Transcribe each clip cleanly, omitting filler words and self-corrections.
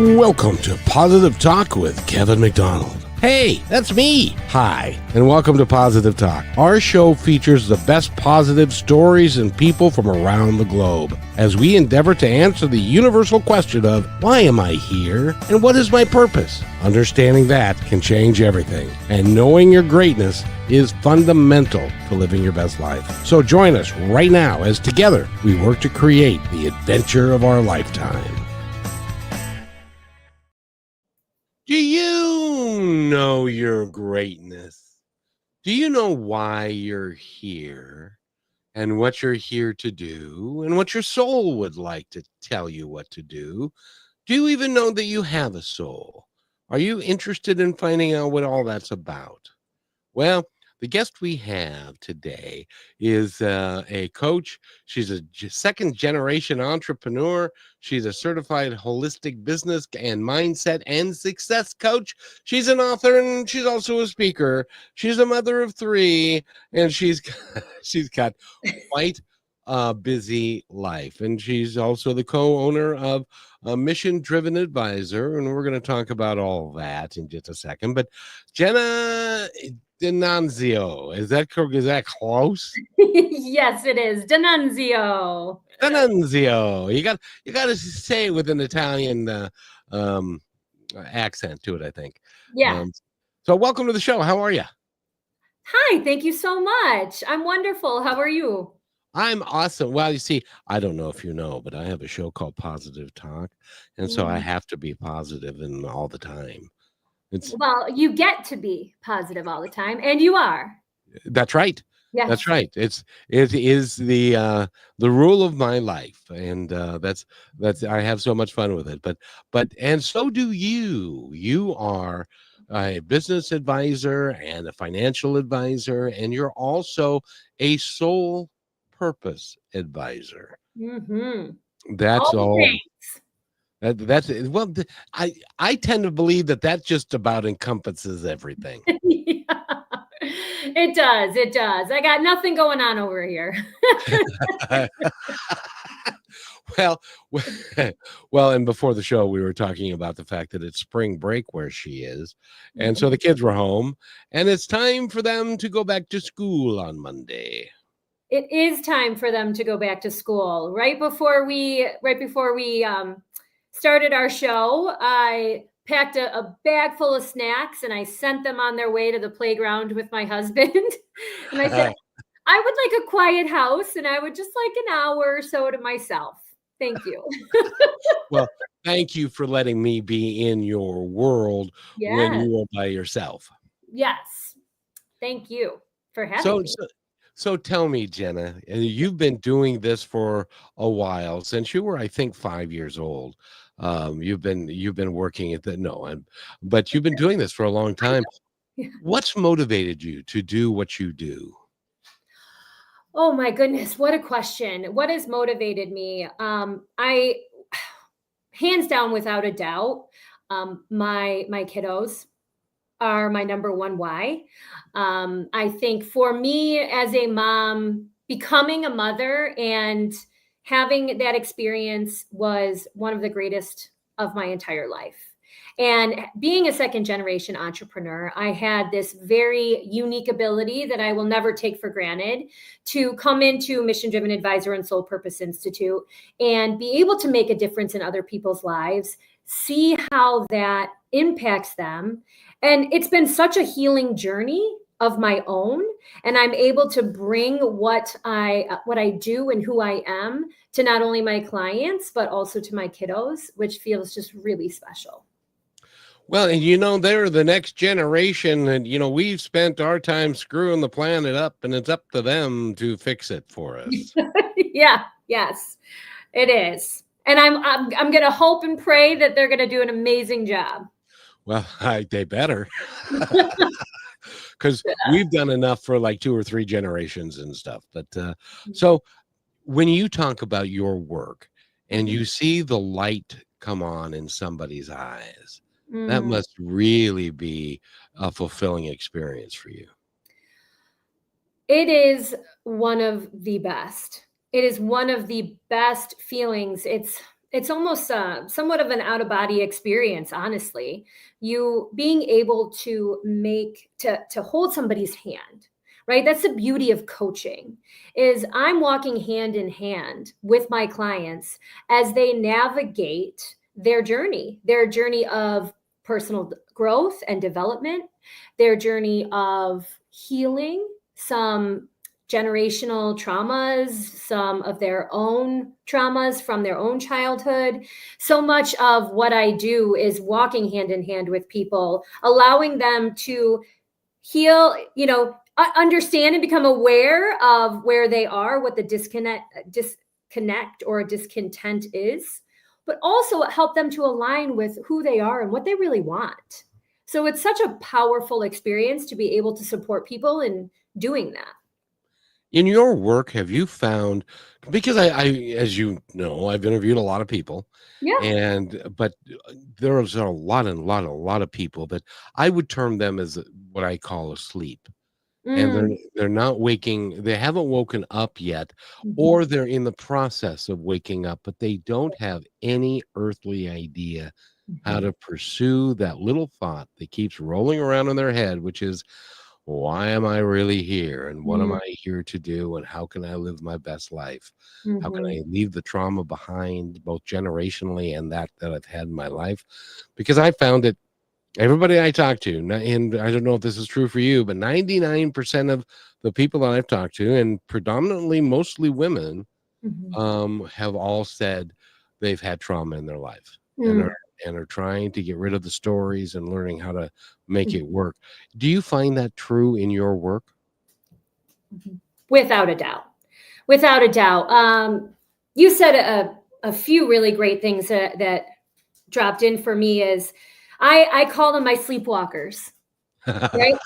Welcome to Positive Talk with Kevin McDonald. Hey, that's me. Hi, and welcome to Positive Talk. Our show features the best positive stories and people from around the globe as we endeavor to answer the universal question of why am I here and what is my purpose? Understanding that can change everything, and knowing your greatness is fundamental to living your best life. So join us right now as together we work to create the adventure of our lifetime. Do you know your greatness? Do you know why you're here and what you're here to do and what your soul would like to tell you what to do? Do you even know that you have a soul? Are you interested in finding out what all that's about? Well, the guest we have today is a coach. She's a second generation entrepreneur. She's a certified holistic business and mindset and success coach. She's an author and she's also a speaker. She's a mother of three, and she's got quite a busy life. And she's also the co-owner of a Mission Driven Advisor. And we're going to talk about all that in just a second. But Jenna D'Annunzio, is that close? Yes, it is. D'Annunzio. D'Annunzio. You got to say it with an Italian accent to it, I think. Yeah. So welcome to the show. How are you? Hi, thank you so much. I'm wonderful. How are you? I'm awesome. Well, you see, I don't know if you know, but I have a show called Positive Talk, and so I have to be positive and all the time. Well, you get to be positive all the time, and you are. That's right. Yes. That's right. It is the rule of my life, and that's I have so much fun with it. But and so do you. You are a business advisor and a financial advisor, and you're also a soul purpose advisor. Mm-hmm. That's all. That's well. I tend to believe that just about encompasses everything. Yeah. It does. It does. I got nothing going on over here. Well, and before the show, we were talking about the fact that it's spring break where she is. And so the kids were home, and it's time for them to go back to school on Monday. It is time for them to go back to school. Right before we started our show, I packed a bag full of snacks and I sent them on their way to the playground with my husband. And I said, I would like a quiet house and I would just like an hour or so to myself. Thank you. Well, thank you for letting me be in your world when you are by yourself. Yes. Thank you for having me. So tell me, Jenna, you've been doing this for a while, since you were, I think, 5 years old. You've been working at but you've been doing this for a long time. What's motivated you to do what you do? Oh my goodness, what a question. What has motivated me? I hands down, without a doubt, my kiddos are my number one why. I think for me as a mom, becoming a mother and having that experience was one of the greatest of my entire life. And being a second generation entrepreneur, I had this very unique ability that I will never take for granted to come into Mission Driven Advisor and Soul Purpose Institute and be able to make a difference in other people's lives, see how that impacts them. And it's been such a healing journey of my own. And I'm able to bring what I do and who I am to not only my clients, but also to my kiddos, which feels just really special. Well, and they're the next generation, and we've spent our time screwing the planet up, and it's up to them to fix it for us. Yes, it is. And I'm going to hope and pray that they're going to do an amazing job. Well, they better, because we've done enough for like 2 or 3 generations and stuff. But so when you talk about your work and you see the light come on in somebody's eyes, that must really be a fulfilling experience for you. It is one of the best. It is one of the best feelings. It's It's almost somewhat of an out of body experience, honestly. You being able to to hold somebody's hand, right? That's the beauty of coaching. Is I'm walking hand in hand with my clients as they navigate their journey of personal growth and development, their journey of healing some generational traumas, some of their own traumas from their own childhood. So much of what I do is walking hand in hand with people, allowing them to heal, understand and become aware of where they are, what the disconnect or discontent is, but also help them to align with who they are and what they really want. So it's such a powerful experience to be able to support people in doing that. In your work, have you found, because I as you know, I've interviewed a lot of people, Yeah. but there's a lot of people that I would term them as what I call asleep. And Mm. they're not waking, they haven't woken up yet, Mhm. or they're in the process of waking up, but they don't have any earthly idea how Mhm. to pursue that little thought that keeps rolling around in their head, which is, why am I really here? And what am Mm. I here to do? And how can I live my best life? How can Mhm. I leave the trauma behind, both generationally and that I've had in my life? Because I found that everybody I talk to, and I don't know if this is true for you, but 99% of the people that I've talked to, and predominantly mostly women, Mhm. have all said they've had trauma in their life and Mm. are trying to get rid of the stories and learning how to make Mhm. it work. Do you find that true in your work? Mhm. Without a doubt. Without a doubt. You said a few really great things that dropped in for me is I call them my sleepwalkers, right?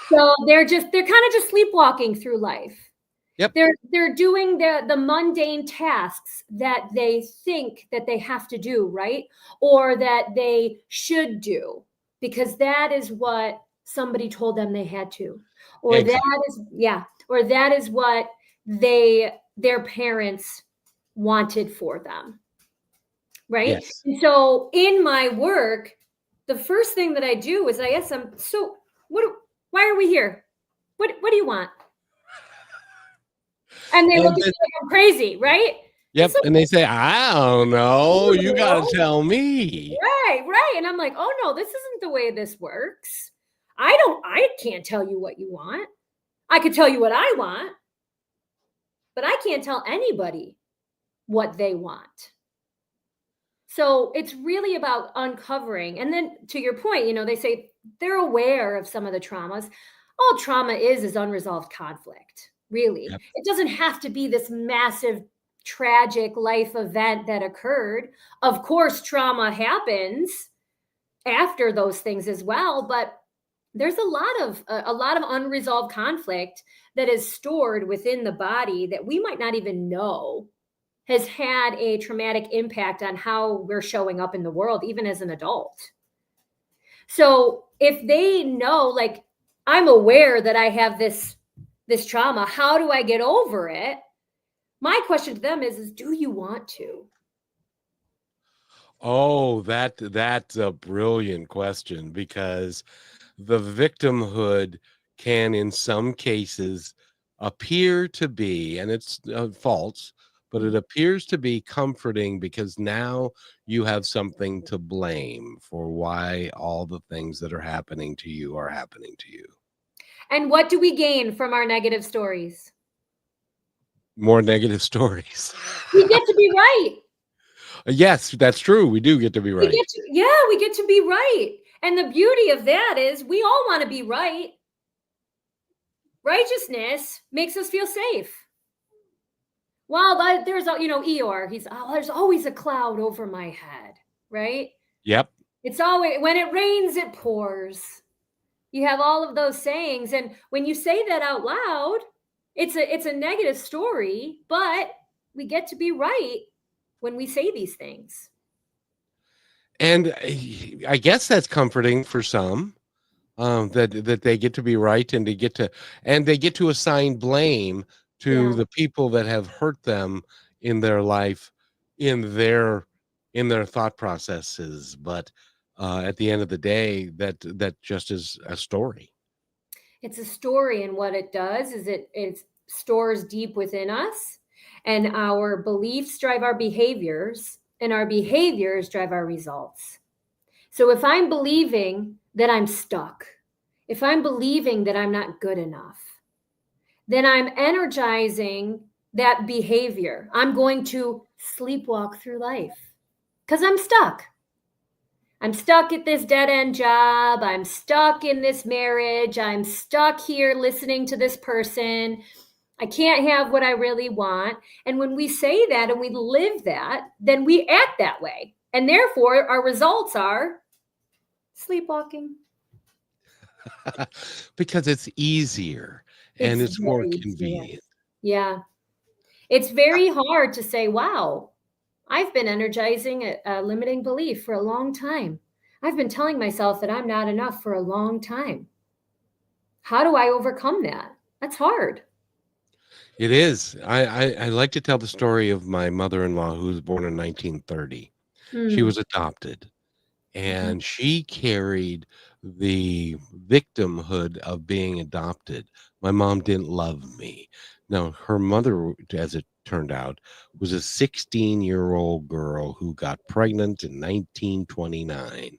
So they're kind of just sleepwalking through life. Yep. They're doing the mundane tasks that they think that they have to do, right? Or that they should do because that is what somebody told them they had to. Or Exactly. that is yeah, or that is what their parents wanted for them, right? Yes. And so in my work, the first thing that I do is I ask them, so why are we here? What do you want? And they look And at me like I'm crazy, right? It's yep, like, and they say, "I don't "I know, don't you gotta know." tell me." Right, right, and I'm like, "Oh, no, this isn't the way this works. I can't tell you what you want. I could tell you what I want, but I can't tell anybody what they want." So, it's really about uncovering and then to your point, they say they're aware of some of the traumas. All trauma is unresolved conflict, really. Yep. It doesn't have to be this massive, tragic life event that occurred. Of course, trauma happens after those things as well, but there's a lot of unresolved conflict that is stored within the body that we might not even know has had a traumatic impact on how we're showing up in the world, even as an adult. So if they know, like, I'm aware that I have this trauma, how do I get over it? My question to them is do you want to? Oh, that's a brilliant question, because the victimhood can, in some cases, appear to be, and it's false, but it appears to be comforting because now you have something to blame for why all the things that are happening to you are happening to you. And what do we gain from our negative stories? More negative stories. We get to be right. Yes, that's true. We do get to be We get right. to, yeah, we get to be right. And the beauty of that is we all want to be right. Righteousness makes us feel safe. Well, there's a, Eeyore, there's always a cloud over my head, right? Yep. It's always, when it rains, it pours. You have all of those sayings. And when you say that out loud, it's a negative story, but we get to be right when we say these things. And I guess that's comforting for some, that they get to be right, and they get to assign blame to Yeah. the people that have hurt them in their life, in their in their thought processes, but at the end of the day, that just is a story. It's a story, and what it does is it stores deep within us, and our beliefs drive our behaviors, and our behaviors drive our results. So if I'm believing that I'm stuck, if I'm believing that I'm not good enough, then I'm energizing that behavior. I'm going to sleepwalk through life because I'm stuck. I'm stuck at this dead end job. I'm stuck in this marriage. I'm stuck here listening to this person. I can't have what I really want. And when we say that and we live that, then we act that way. And therefore, our results are sleepwalking. Because it's easier and It's it's more very easy. convenient. Yeah. It's very hard to say, wow, I've been energizing a limiting belief for a long time. I've been telling myself that I'm not enough for a long time. How do I overcome that? That's hard. It is. I like to tell the story of my mother-in-law who was born in 1930. She Mm. was adopted, Mhm. and she carried the victimhood of being adopted. My mom didn't love me. Now, her mother, as it turned out, was a 16-year-old girl who got pregnant in 1929,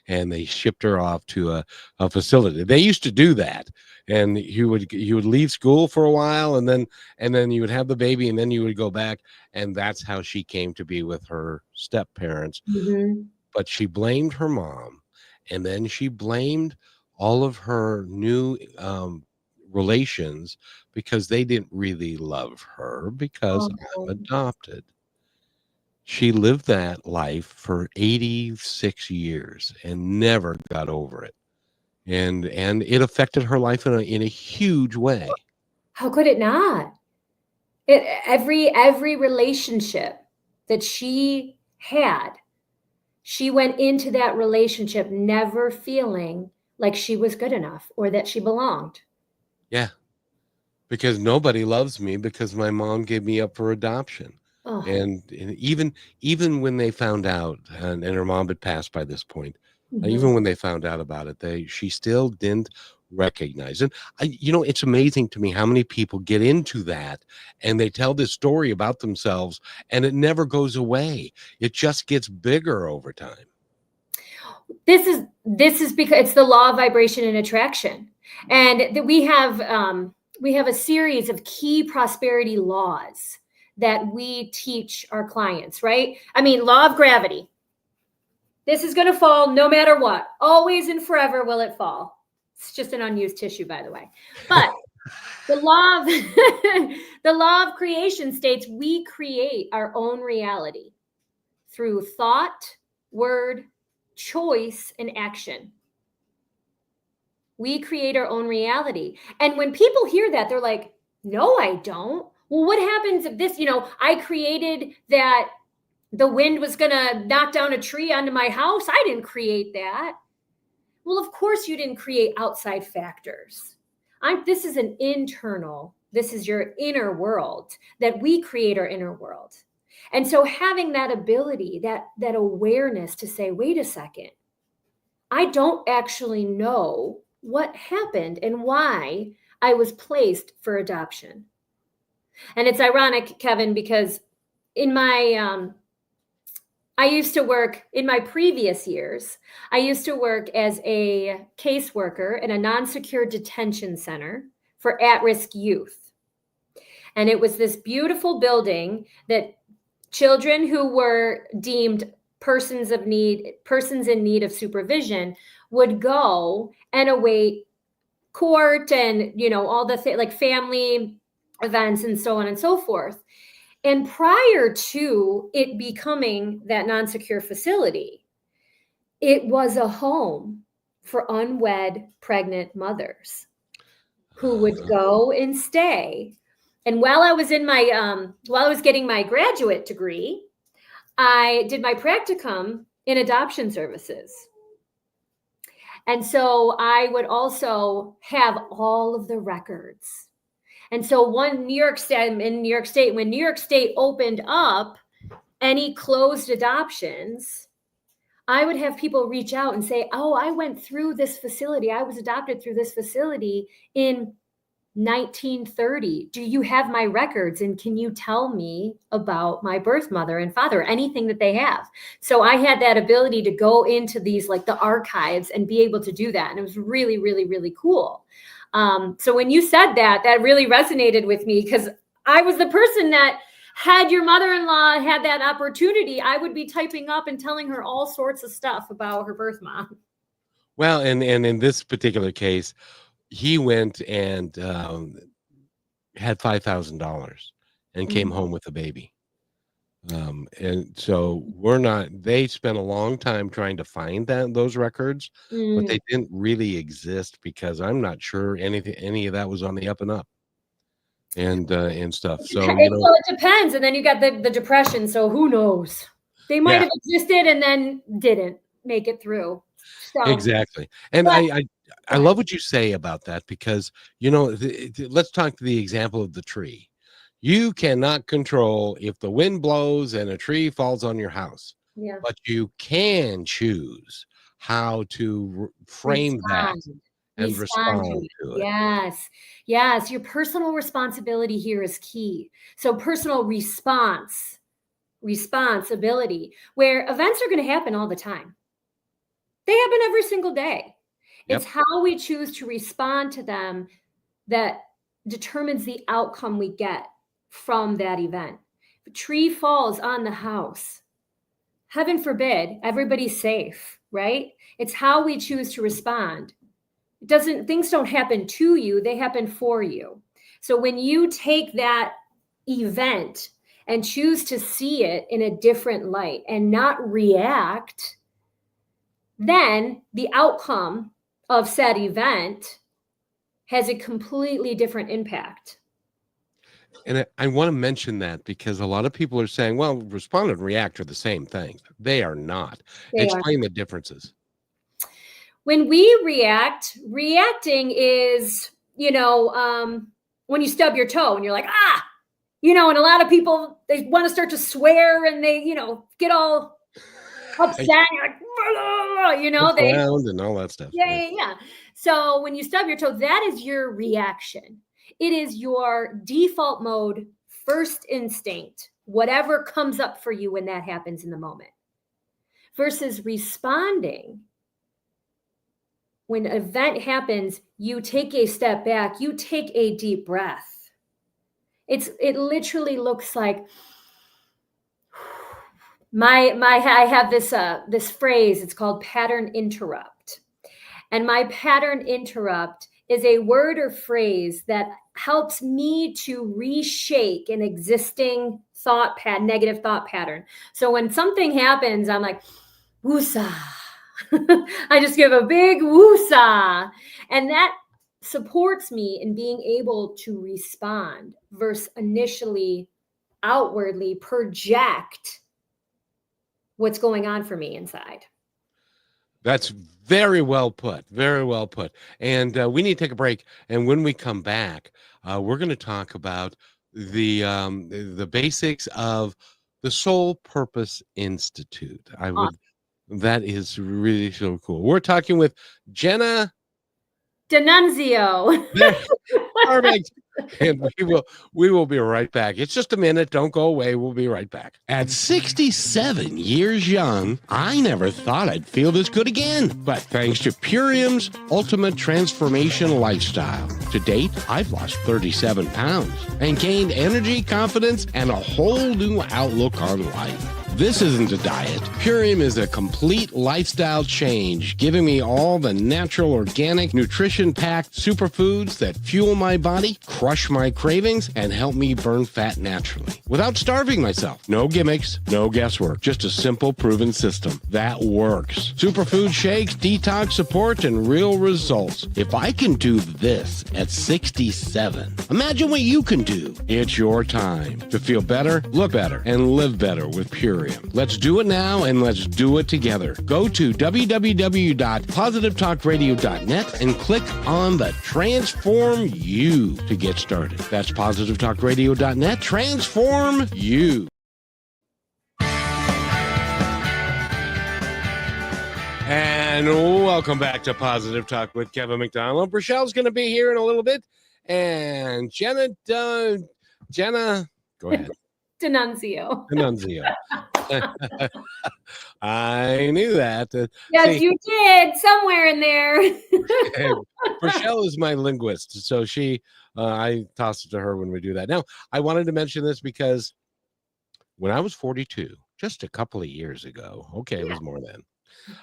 and they shipped her off to a facility. They used to do that, and you would leave school for a while, and then you would have the baby, and then you would go back, and that's how she came to be with her step parents. Mhm. But she blamed her mom, and then she blamed all of her new relations because they didn't really love her because I'm Oh, adopted. She lived that life for 86 years and never got over it. And it affected her life in a huge way. how could it not? Every relationship that she had, she went into that relationship never feeling like she was good enough or that she belonged. Yeah, because nobody loves me because my mom gave me up for adoption. Oh. And even when they found out, and her mom had passed by this point, Mhm. even when they found out about it, she still didn't recognize it. It's amazing to me how many people get into that and they tell this story about themselves and it never goes away. It just gets bigger over time. This is because it's the law of vibration and attraction, and that we have a series of key prosperity laws that we teach our clients. Right? I mean, law of gravity. This is going to fall no matter what. Always and forever will it fall. It's just an unused tissue, by the way. But the law of the law of creation states we create our own reality through thought, word, choice, and action. We create our own reality. And when people hear that, they're like, no, I don't. Well, what happens if this, I created that the wind was going to knock down a tree onto my house? I didn't create that. Well, of course, you didn't create outside factors. This is an internal, this is your inner world, that we create our inner world. And so having that ability, that awareness to say, wait a second, I don't actually know what happened and why I was placed for adoption. And it's ironic, Kevin, because in my I used to work in my previous years. I used to work as a caseworker in a non-secure detention center for at-risk youth. And it was this beautiful building that children who were deemed persons in need of supervision would go and await court and all the like family events and so on and so forth. And prior to it becoming that non-secure facility, it was a home for unwed pregnant mothers who would Uh, go and stay. And while I was getting my graduate degree, I did my practicum in adoption services. And so I would also have all of the records. And so in New York State, when New York State opened up, any closed adoptions, I would have people reach out and say, oh, I went through this facility. I was adopted through this facility in 1930. Do you have my records? And can you tell me about my birth mother and father, anything that they have? So I had that ability to go into these, like the archives, and be able to do that. And it was really, really, really cool. So when you said that, that really resonated with me, because I was the person that, had your mother-in-law had that opportunity, I would be typing up and telling her all sorts of stuff about her birth mom. Well, and in this particular case, he went and had $5,000 and came home with a baby. And so they spent a long time trying to find those records, but they didn't really exist, because I'm not sure any of that was on the up and up and stuff. So, well, it depends. And then you got the depression. So who knows? They might have existed and then didn't make it through. So, exactly. And I love what you say about that, because, let's talk to the example of the tree. You cannot control if the wind blows and a tree falls on your house, but you can choose how to frame that and respond to it. Yes. Yes. Your personal responsibility here is key. So personal responsibility, where events are going to happen all the time. They happen every single day. It's how we choose to respond to them that determines the outcome we get from that event. If a tree falls on the house, heaven forbid, everybody's safe, right? It's how we choose to respond. Things don't happen to you, they happen for you. So when you take that event and choose to see it in a different light and not react, then the outcome of said event has a completely different impact. And I want to mention that, because a lot of people are saying, well, respond and react are the same thing. They are not. Explain the differences. When we reacting is, when you stub your toe and you're like, and a lot of people, they want to start to swear and they, get all upset, like, they and all that stuff. Yeah. So when you stub your toe, that is your reaction. It is your default mode, first instinct, whatever comes up for you when that happens in the moment. Versus responding. When an event happens, you take a step back, you take a deep breath. It literally looks like I have this phrase, it's called pattern interrupt. And my pattern interrupt is a word or phrase that helps me to reshake an existing negative thought pattern. So when something happens, I'm like, woosah. I just give a big woosah. And that supports me in being able to respond versus initially outwardly project what's going on for me inside. That's very well put. Very well put. And we need to take a break. And when we come back, we're going to talk about the basics of the Soul Purpose Institute. That is really so cool. We're talking with Jenna D'Annunzio. Perfect. And we will be right back. It's just a minute. Don't go away. We'll be right back. At 67 years young, I never thought I'd feel this good again. But thanks to Purium's Ultimate Transformation Lifestyle, to date, I've lost 37 pounds and gained energy, confidence, and a whole new outlook on life. This isn't a diet. Purium is a complete lifestyle change, giving me all the natural, organic, nutrition-packed superfoods that fuel my body, crush my cravings, and help me burn fat naturally without starving myself. No gimmicks, no guesswork, just a simple, proven system that works. Superfood shakes, detox support, and real results. If I can do this at 67, imagine what you can do. It's your time to feel better, look better, and live better with Purium. Let's do it now, and let's do it together. Go to www.positivetalkradio.net and click on the Transform You to get started. That's positivetalkradio.net. Transform You. And welcome back to Positive Talk with Kevin McDonald. Rochelle's going to be here in a little bit. And Jenna, go ahead. D'Annunzio. D'Annunzio. I knew that. Yes, See, you did somewhere in there. Rochelle is my linguist, so I toss it to her when we do that. Now, I wanted to mention this because when I was 42, just a couple of years ago, okay, it was more than,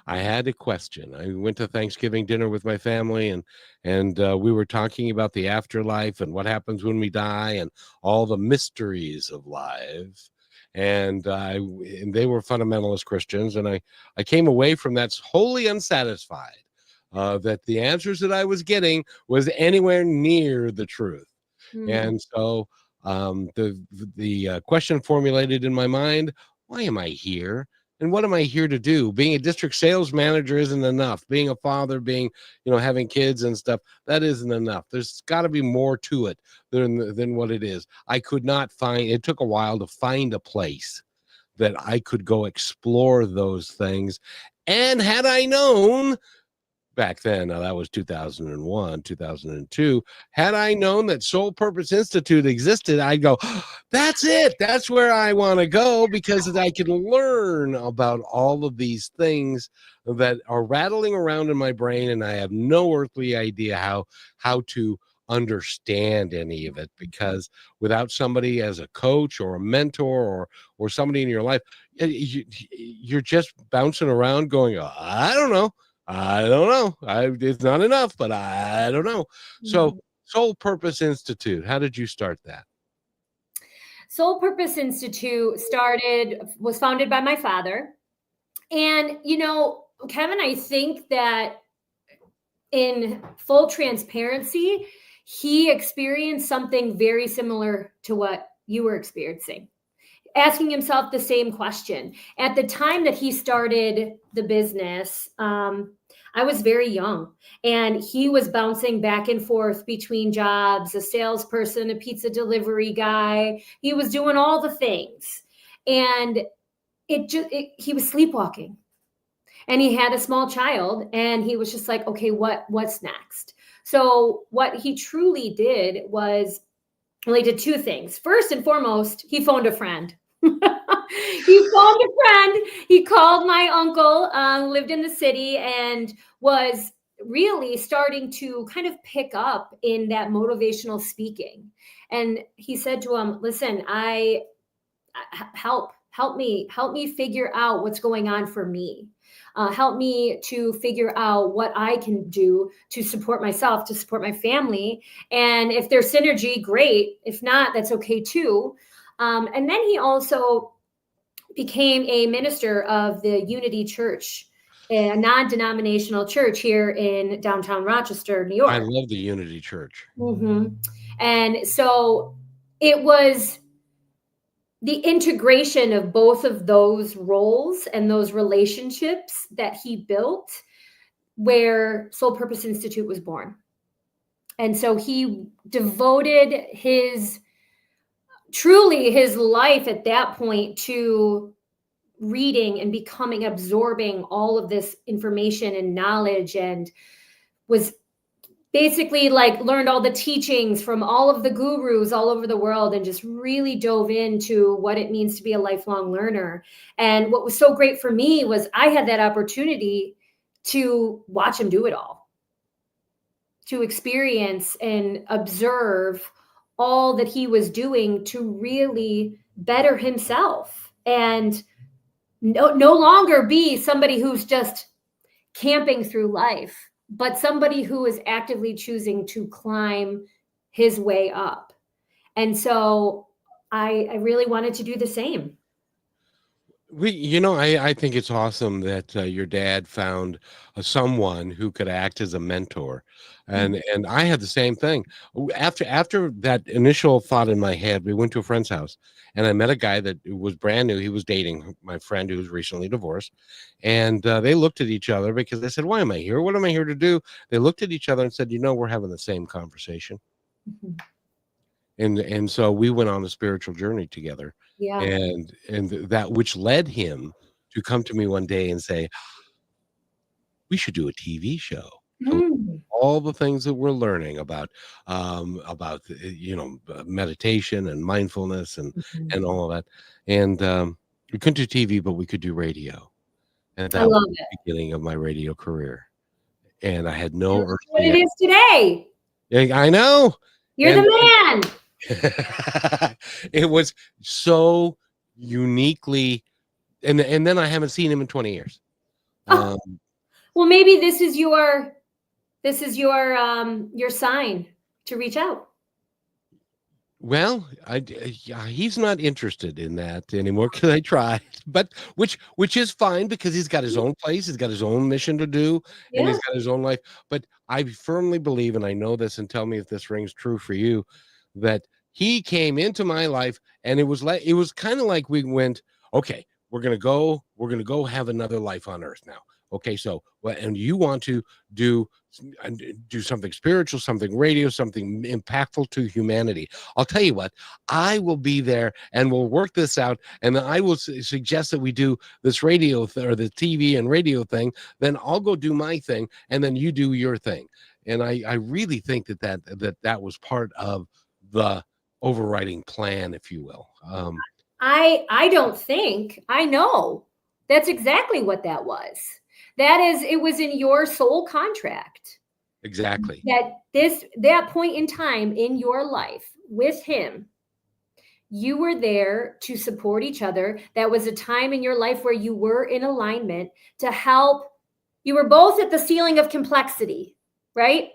I had a question. I went to Thanksgiving dinner with my family, and we were talking about the afterlife and what happens when we die and all the mysteries of life. And they were fundamentalist Christians, and I came away from that wholly unsatisfied that the answers that I was getting was anywhere near the truth. And so the question formulated in my mind: why am I here? And what am I here to do? Being a district sales manager isn't enough. Being a father, having kids and stuff, that isn't enough. There's got to be more to it than what it is. I could not find, it took a while to find a place that I could go explore those things. And had I known back then, now that was 2001, 2002, had I known that Soul Purpose Institute existed, I'd go, that's it. That's where I want to go, because I can learn about all of these things that are rattling around in my brain, and I have no earthly idea how to understand any of it, because without somebody as a coach or a mentor or somebody in your life, you're just bouncing around going, I don't know. It's not enough, but I don't know. So, Soul Purpose Institute, how did you start that? Soul Purpose Institute was founded by my father. And, Kevin, I think that in full transparency, he experienced something very similar to what you were experiencing, asking himself the same question. At the time that he started the business, I was very young, and he was bouncing back and forth between jobs, a salesperson, a pizza delivery guy. He was doing all the things, and he was sleepwalking, and he had a small child, and he was just like, okay, what's next? So what he truly did was, well, he did two things. First and foremost, he phoned a friend. He phoned a friend. He called my uncle, lived in the city, and was really starting to kind of pick up in that motivational speaking. And he said to him, listen, help me figure out what's going on for me. Help me to figure out what I can do to support myself, to support my family. And if there's synergy, great. If not, that's okay too. And then he also became a minister of the Unity Church, a non-denominational church here in downtown Rochester, New York. I love the Unity Church. And so it was the integration of both of those roles and those relationships that he built where Soul Purpose Institute was born. And so he devoted truly his life at that point to reading and absorbing all of this information and knowledge, and was basically learned all the teachings from all of the gurus all over the world, and just really dove into what it means to be a lifelong learner. And what was so great for me was I had that opportunity to watch him do it all, to experience and observe all that he was doing to really better himself, and no longer be somebody who's just camping through life, but somebody who is actively choosing to climb his way up. And so I really wanted to do the same. I think it's awesome that your dad found someone who could act as a mentor, and I had the same thing. After that initial thought in my head, we went to a friend's house, and I met a guy that was brand new. He was dating my friend who was recently divorced, and they looked at each other because they said, "Why am I here? What am I here to do?" They looked at each other and said, we're having the same conversation. And so we went on a spiritual journey together. Yeah. And that which led him to come to me one day and say, we should do a TV show to Mm. all the things that we're learning about meditation and mindfulness Mhm. and all of that. And we couldn't do TV, but we could do radio, and I that was love the it. beginning of my radio career. And I had And no look what earthly. it is today. Yeah, I know, You're the and man. it was so uniquely, and then I haven't seen him in 20 years. Oh, Um, well, maybe this is your sign to reach out. Well, yeah, he's not interested in that anymore because I tried, but which is fine because he's got his own place, he's got his own mission to do, and Yeah. he's got his own life. But I firmly believe, and I know this, and tell me if this rings true for you, that he came into my life, and it was kind of like we went, okay, we're gonna go have another life on Earth now. Okay, so and you want to do do something spiritual, something radio, something impactful to humanity. I'll tell you what, I will be there and we'll work this out. And then I will suggest that we do this radio or the TV and radio thing. Then I'll go do my thing and then you do your thing. And I really think that was part of the overriding plan, if you will. I don't think I know. That's exactly what that was. It was in your soul contract Exactly. that point in time in your life with him, you were there to support each other. That was a time in your life where you were in alignment to help. You were both at the ceiling of complexity, right?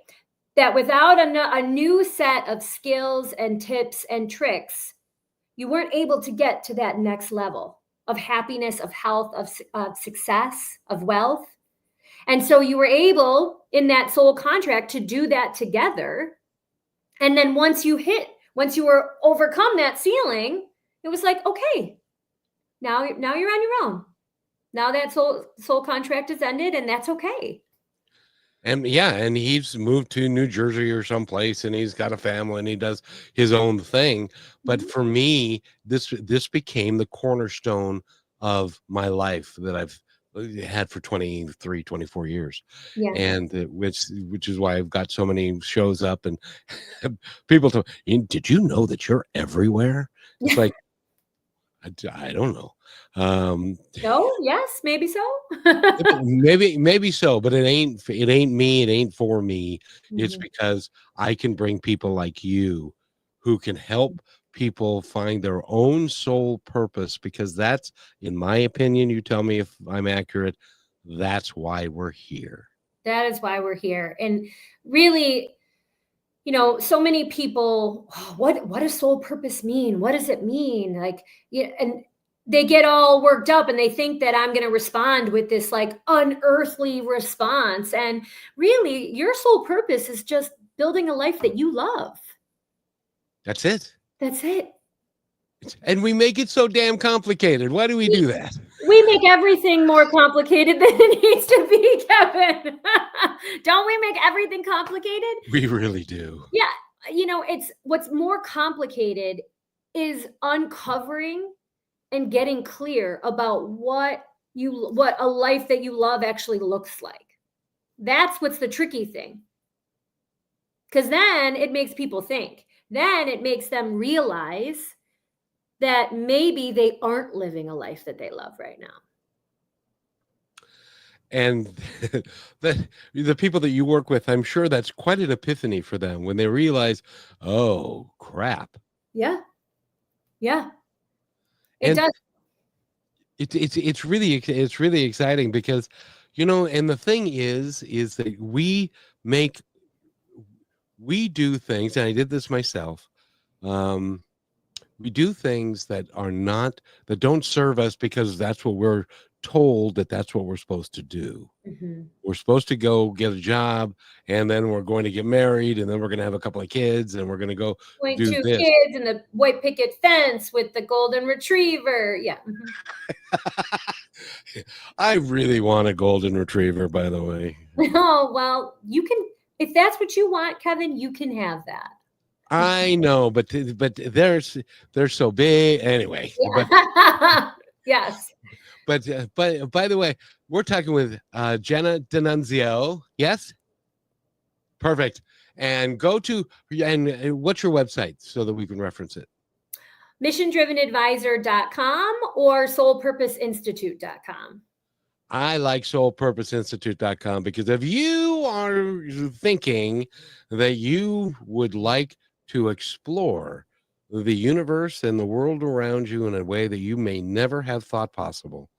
That without a new set of skills and tips and tricks, you weren't able to get to that next level of happiness, of health, of success, of wealth. And so you were able in that soul contract to do that together. And then once you were overcome that ceiling, it was like, okay, now you're on your own. Now that soul contract is ended, and that's okay. And yeah, and he's moved to New Jersey or someplace, and he's got a family, and he does his own thing. But Mhm. for me, this became the cornerstone of my life that I've had for 23, 24 years, Yeah. and which is why I've got so many shows up, and people tell me, did you know that you're everywhere? It's like I don't know. Um, No, yes, maybe so. maybe so, but it ain't me, it ain't for me. It's Mhm. because I can bring people like you who can help people find their own soul purpose because that's, in my opinion, you tell me if I'm accurate, that's why we're here. That is why we're here. And really, so many people, "Oh, what does soul purpose mean? What does it mean?" Like, yeah, and they get all worked up and they think that I'm going to respond with this like unearthly response. And really, your soul purpose is just building a life that you love. That's it. That's it. And we make it so damn complicated. Why do we We, do that? we make everything more complicated than it needs to be, Kevin. Don't we make everything complicated? We really do. Yeah, it's what's more complicated is uncovering and getting clear about what a life that you love actually looks like. That's what's the tricky thing. Cuz then it makes people think. Then it makes them realize that maybe they aren't living a life that they love right now. And the people that you work with, I'm sure that's quite an epiphany for them when they realize, oh crap. Yeah. Yeah. It And does. it's really exciting because and the thing is that make we do things, and I did this myself. Um, we do things that don't serve us because that's what we're told that's what we're supposed to do. Mhm. We're supposed to go get a job, and then we're going to get married, and then we're going to have a couple of kids, and we're going to go do 2 this. kids and the white picket fence with the golden retriever. Yeah. Mhm. I really want a golden retriever, by the way. Oh, well, you can, if that's what you want, Kevin, you can have that. I know, but they're so big anyway. But Yeah. Yes. But by the way, we're talking with Jenna D'Annunzio. Yes, perfect. And go to what's your website so that we can reference it? missiondrivenadvisor.com or soulpurposeinstitute.com. I like soulpurposeinstitute.com because if you are thinking that you would like to explore the universe and the world around you in a way that you may never have thought possible,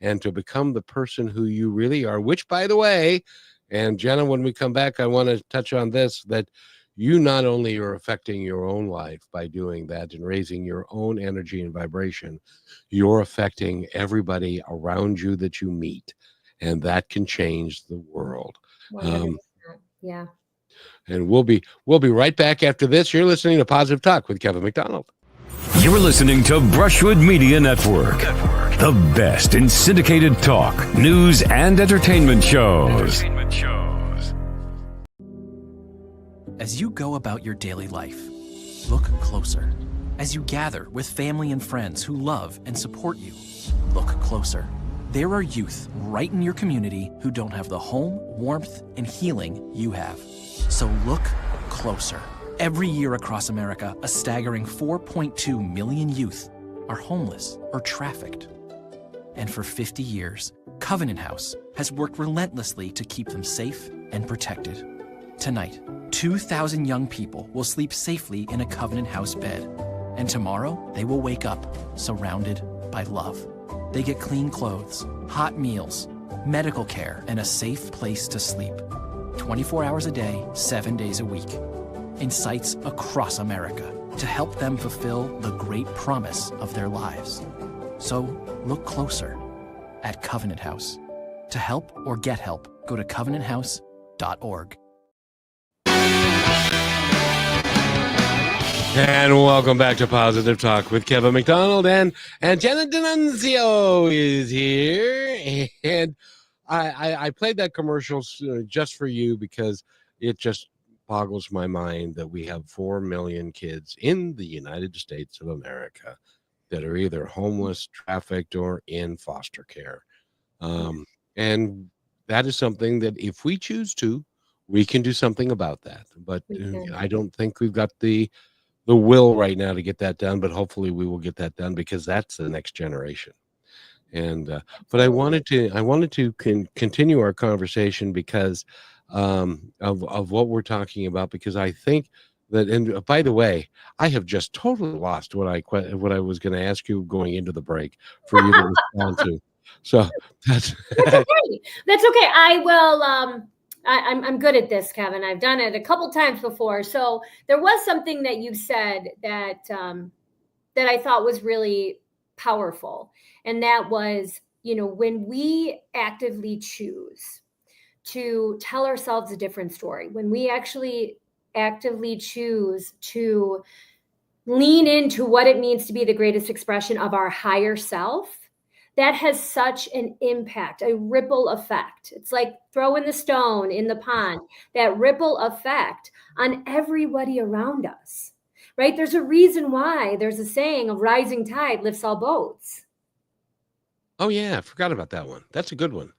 and to become the person who you really are, which, by the way, and Jenna, when we come back, I want to touch on this, that you not only are affecting your own life by doing that and raising your own energy and vibration, you're affecting everybody around you that you meet, and that can change the world. 100%. Yeah. And we'll be right back after this. You're listening to Positive Talk with Kevin McDonald. You're listening to Brushwood Media Network, the best in syndicated talk, news, and entertainment shows. As you go about your daily life, look closer. As you gather with family and friends who love and support you, look closer. There are youth right in your community who don't have the home, warmth, and healing you have. So look closer. Every year across America, a staggering 4.2 million youth are homeless or trafficked. And for 50 years, Covenant House has worked relentlessly to keep them safe and protected. Tonight, 2,000 young people will sleep safely in a Covenant House bed. And tomorrow, they will wake up surrounded by love. They get clean clothes, hot meals, medical care, and a safe place to sleep. 24 hours a day, 7 days a week. In sites across America to help them fulfill the great promise of their lives. So look closer at Covenant House. To help or get help, go to covenanthouse.org. And welcome back to Positive Talk with Kevin McDonald, and Jenna D'Annunzio is here. And I played that commercial just for you because it just boggles my mind that we have 4 million kids in the United States of America that are either homeless, trafficked, or in foster care. And that is something that if we choose to, we can do something about that. But I don't think we've got the will right now to get that done, but hopefully we will get that done because that's the next generation. And but I wanted to continue our conversation because of what we're talking about, because I think that, and by the way, I have just totally lost what I was going to ask you going into the break for you to respond to. So that's okay. That's okay. I will. I'm good at this, Kevin. I've done it a couple times before. So there was something that you said that that I thought was really powerful, and that was, when we actively choose to tell ourselves a different story, when we actually actively choose to lean into what it means to be the greatest expression of our higher self, that has such an impact, a ripple effect. It's like throwing the stone in the pond, that ripple effect on everybody around us, right? There's a reason why there's a saying, a rising tide lifts all boats. Oh yeah, I forgot about that one. That's a good one.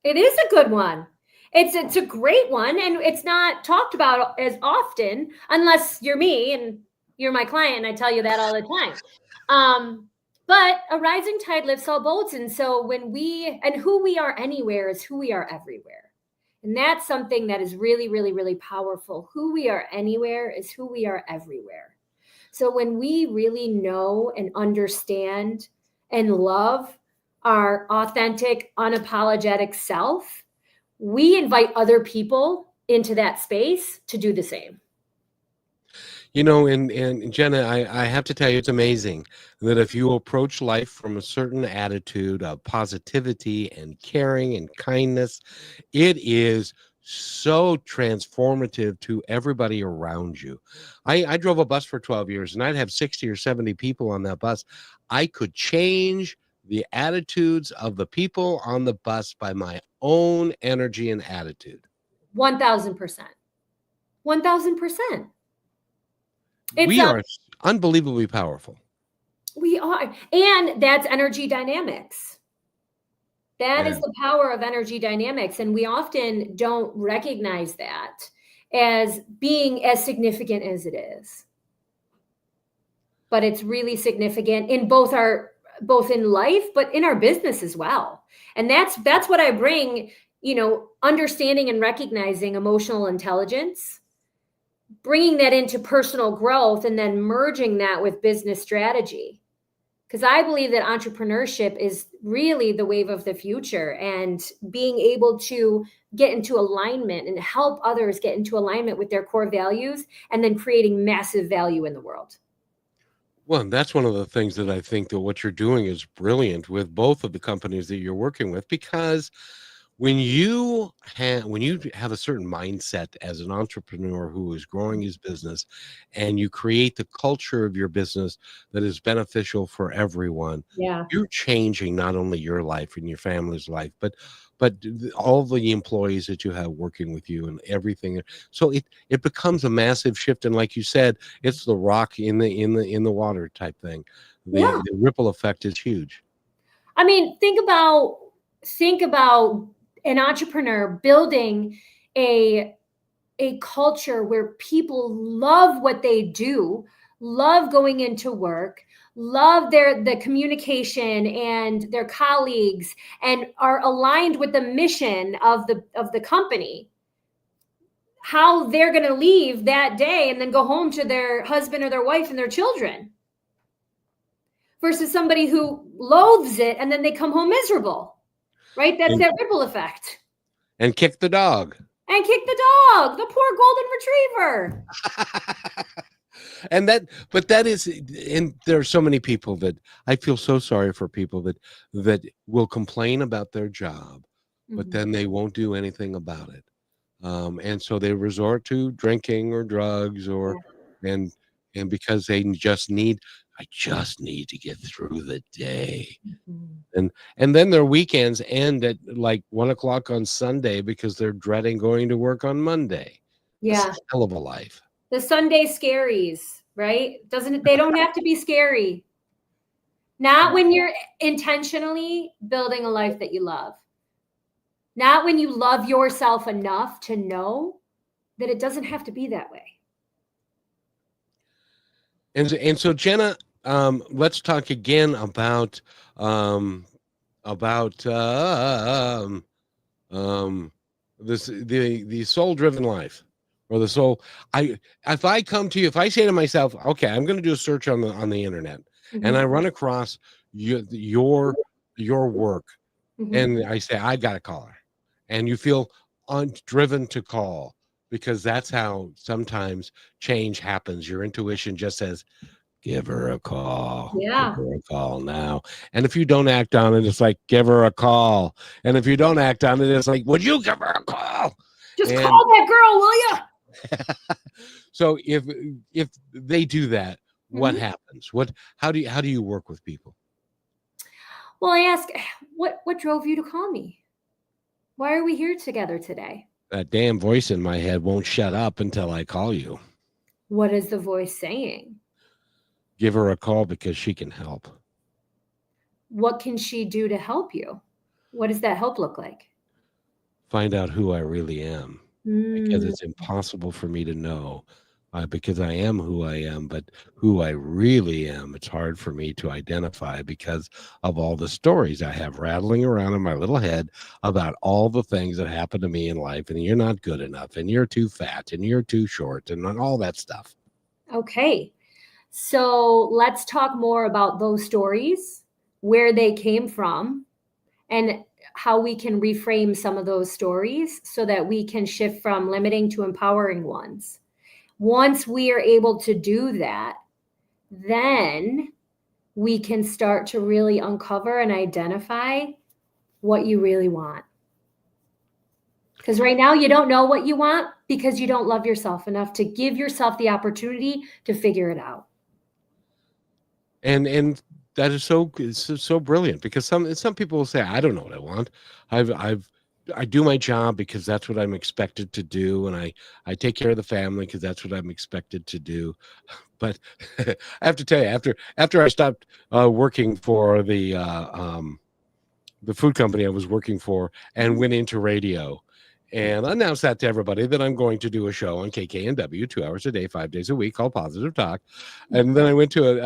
It is a good one. It's a great one, and it's not talked about as often unless you're me and you're my client, and I tell you that all the time. But a rising tide lifts all boats, and so who we are anywhere is who we are everywhere, and that's something that is really, really, really powerful. Who we are anywhere is who we are everywhere. So when we really know and understand and love our authentic, unapologetic self, we invite other people into that space to do the same. And Jenna, I have to tell you, it's amazing that if you approach life from a certain attitude of positivity and caring and kindness, it is so transformative to everybody around you. I drove a bus for 12 years, and I'd have 60 or 70 people on that bus. I could change the attitudes of the people on the bus by my own energy and attitude. 1,000%. 1,000%. We are unbelievably powerful. We are. And that's energy dynamics. That is Yeah. the power of energy dynamics. And we often don't recognize that as being as significant as it is. But it's really significant in both in life, but in our business as well. And that's what I bring, understanding and recognizing emotional intelligence, bringing that into personal growth, and then merging that with business strategy. Because I believe that entrepreneurship is really the wave of the future, and being able to get into alignment and help others get into alignment with their core values, and then creating massive value in the world. Well, and that's one of the things that I think that what you're doing is brilliant with both of the companies that you're working with, because when you have a certain mindset as an entrepreneur who is growing his business, and you create the culture of your business that is beneficial for everyone, Yeah. you're changing not only your life and your family's life, but all the employees that you have working with you and everything. So it becomes a massive shift, and like you said, it's the rock in the water type thing. Yeah. The ripple effect is huge. I mean, think about an entrepreneur building a culture where people love what they do, love going into work, love the communication and their colleagues, and are aligned with the mission of the company. How they're going to leave that day and then go home to their husband or their wife and their children, versus somebody who loathes it and then they come home miserable, right? That's And, that ripple effect. and kick the dog. And kick the dog, the poor golden retriever. But that is, and there are so many people that I feel so sorry for, people that will complain about their job, but Mhm. then they won't do anything about it. And so they resort to drinking or drugs, or and because I just need to get through the day. Mhm. And then their weekends end at like 1 o'clock on Sunday because they're dreading going to work on Monday. That's a Yeah. hell of a life. The Sunday scaries, right? They don't have to be scary. Not when you're intentionally building a life that you love. Not when you love yourself enough to know that it doesn't have to be that way. And so Jenna, let's talk again about um, this the soul driven life, or the soul. If I come to you, if I say to myself, okay, I'm going to do a search on the internet, and I Mhm. run across your work, Mhm. and I say I got to call her, and you feel driven to call, because that's how sometimes change happens. Your intuition just says, give her a call. Give Yeah. her a call now. And if you don't act on it, it's like, give her a call. And if you don't act on it, it's like, would you give her a call? Just And call that girl, will you? so if they do that, what Mhm. happens? How do you work with people? Well, I ask, what drove you to call me? Why are we here together today? That damn voice in my head won't shut up until I call you. What is the voice saying? Give her a call because she can help. What can she do to help you? What does that help look like? Find out who I really am, because Mm, it's impossible for me to know, because I am who I am, but who I really am, it's hard for me to identify because of all the stories I have rattling around in my little head about all the things that happen to me in life, and you're not good enough, and you're too fat, and you're too short, and all that stuff. okay. So let's talk more about those stories, where they came from, and how we can reframe some of those stories so that we can shift from limiting to empowering ones. Once we are able to do that, then we can start to really uncover and identify what you really want. Because right now you don't know what you want because you don't love yourself enough to give yourself the opportunity to figure it out. And that is so brilliant, because some people will say, I don't know what I want. I've I do my job because that's what I'm expected to do, and I take care of the family because that's what I'm expected to do. But I have to tell you, after I stopped working for the food company I was working for and went into radio and announced that to everybody that I'm going to do a show on KKNW 2 hours a day, 5 days a week, called Positive Talk. And then I went to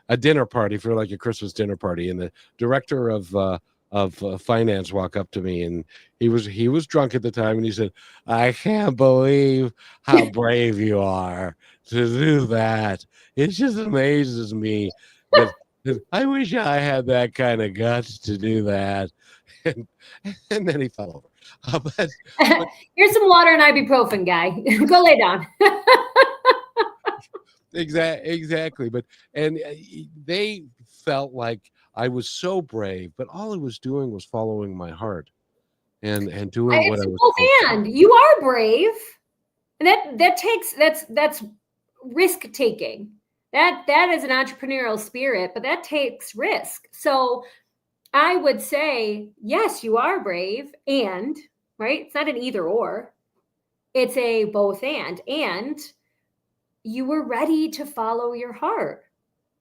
a dinner party for like a Christmas dinner party, and the director of finance walked up to me, and he was drunk at the time, and he said, "I can't believe how brave you are to do that. It just amazes me that I wish I had that kind of guts to do that." And, and then he fell over. But Here's some water and ibuprofen, guy. Go lay down. exactly. But they felt like I was so brave, but all I was doing was following my heart and doing what It's I was both supposed to do. and. You are brave, and that's risk taking. That is an entrepreneurial spirit, but that takes risk. So I would say, yes, you are brave, and right, it's not an either or, it's a both and you were ready to follow your heart.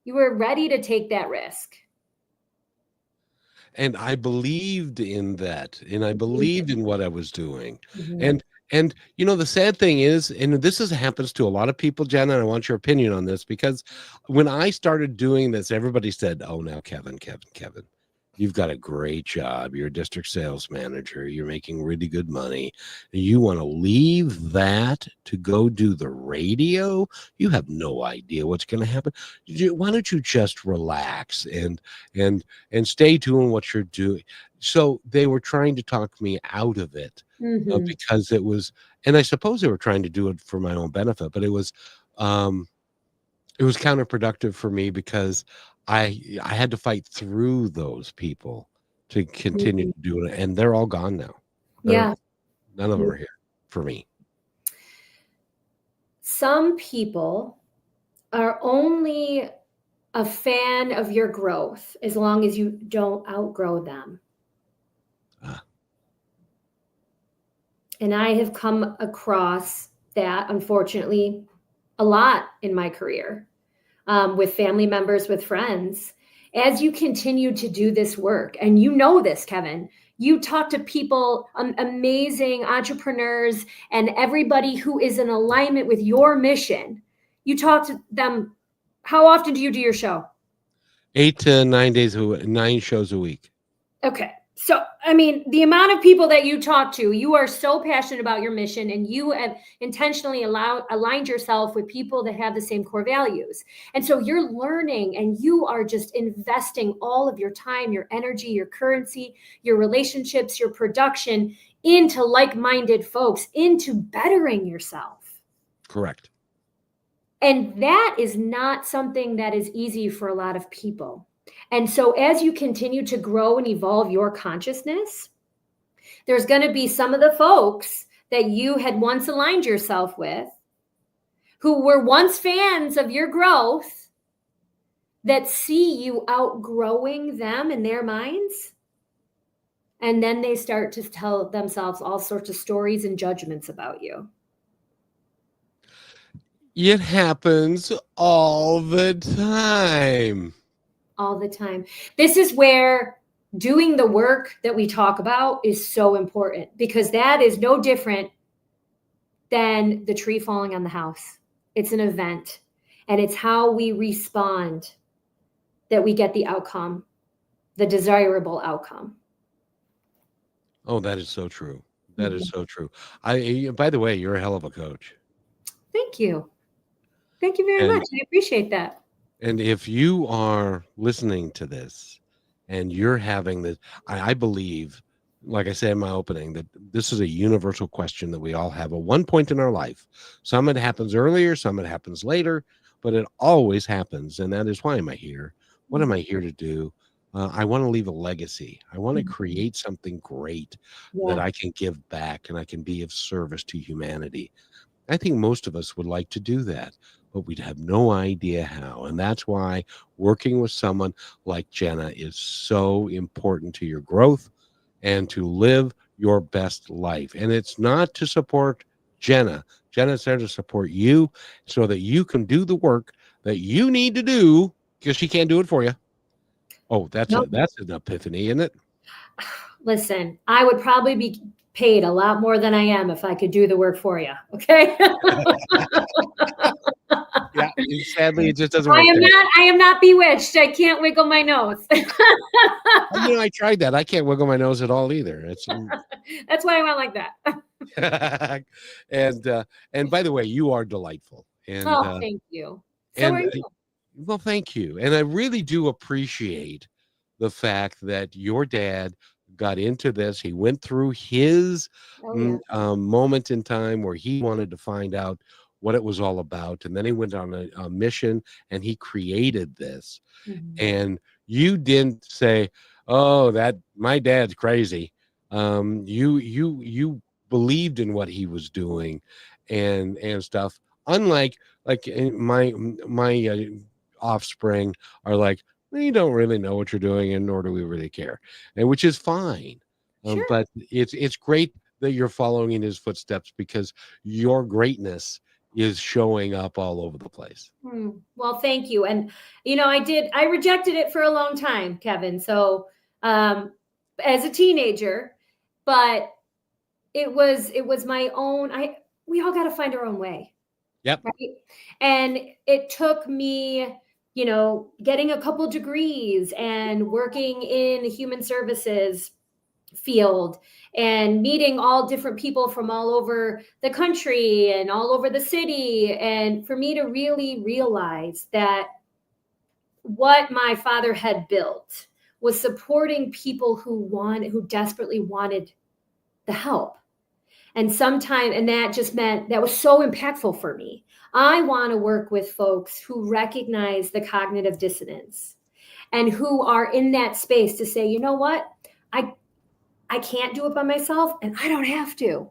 You were ready to take that risk. And I believed in that, and I believed in what I was doing. Mhm. And the sad thing is, and happens to a lot of people, Jenna, and I want your opinion on this, because when I started doing this, everybody said, "Oh, now Kevin, you've got a great job. You're a district sales manager. You're making really good money. You want to leave that to go do the radio? You have no idea what's going to happen. Why don't you just relax and stay doing what you're doing?" So they were trying to talk me out of it Mhm. because it was, and I suppose they were trying to do it for my own benefit, but it was counterproductive for me because I had to fight through those people to continue Mhm. to do it, and they're all gone now. Yeah. None of them are here for me. Some people are only a fan of your growth as long as you don't outgrow them. Ah. And I have come across that, unfortunately, a lot in my career, with family members, with friends. As you continue to do this work, and you know this, Kevin, you talk to people, amazing entrepreneurs, and everybody who is in alignment with your mission. You talk to them. How often do you do your show? 8 to 9 days, 9 shows a week. Okay. So, I mean, the amount of people that you talk to, you are so passionate about your mission, and you have intentionally aligned yourself with people that have the same core values. And so you're learning, and you are just investing all of your time, your energy, your currency, your relationships, your production into like-minded folks, into bettering yourself. Correct. And that is not something that is easy for a lot of people. And so as you continue to grow and evolve your consciousness, there's going to be some of the folks that you had once aligned yourself with, who were once fans of your growth, that see you outgrowing them in their minds. And then they start to tell themselves all sorts of stories and judgments about you. It happens all the time. All the time. This is where doing the work that we talk about is so important, because that is no different than the tree falling on the house. It's an event, and it's how we respond that we get the outcome, the desirable outcome. Oh, that is so true. That is so true. By the way, you're a hell of a coach. Thank you. Thank you very much. I appreciate that. And if you are listening to this and you're having this, I believe, like I said in my opening, that this is a universal question that we all have at one point in our life. Some it happens earlier, some it happens later, but it always happens. And that is, why am I here? What am I here to do? I want to leave a legacy. I want to create something great that I can give back and I can be of service to humanity. I think most of us would like to do that, but we'd have no idea how. And that's why working with someone like Jenna is so important to your growth and to live your best life. And it's not to support Jenna. Jenna's there to support you so that you can do the work that you need to do, because she can't do it for you. Oh, that's Nope. that's an epiphany, isn't it? Listen, I would probably be paid a lot more than I am if I could do the work for you. Okay. Yeah. Sadly, it just doesn't work. I am not bewitched. I can't wiggle my nose. I tried that. I can't wiggle my nose at all either. It's That's why I went like that. and by the way, you are delightful. And Thank you. So are you. well, thank you. And I really do appreciate the fact that your dad got into this. He went through his moment in time where he wanted to find out what it was all about. And then he went on a mission and he created this. Mhm. And you didn't say, oh, that my dad's crazy. You believed in what he was doing and stuff. Unlike my offspring are like, we don't really know what you're doing, and nor do we really care, and which is fine. Sure. But it's great that you're following in his footsteps, because your greatness is showing up all over the place. Well, thank you. And, I rejected it for a long time, Kevin. So, as a teenager, but it was my own, we all got to find our own way. Yep. Right. And it took me, getting a couple degrees and working in the human services field and meeting all different people from all over the country and all over the city. And for me to really realize that what my father had built was supporting people who desperately wanted the help. And that just meant that was so impactful for me. I want to work with folks who recognize the cognitive dissonance and who are in that space to say, you know what, I can't do it by myself, and I don't have to,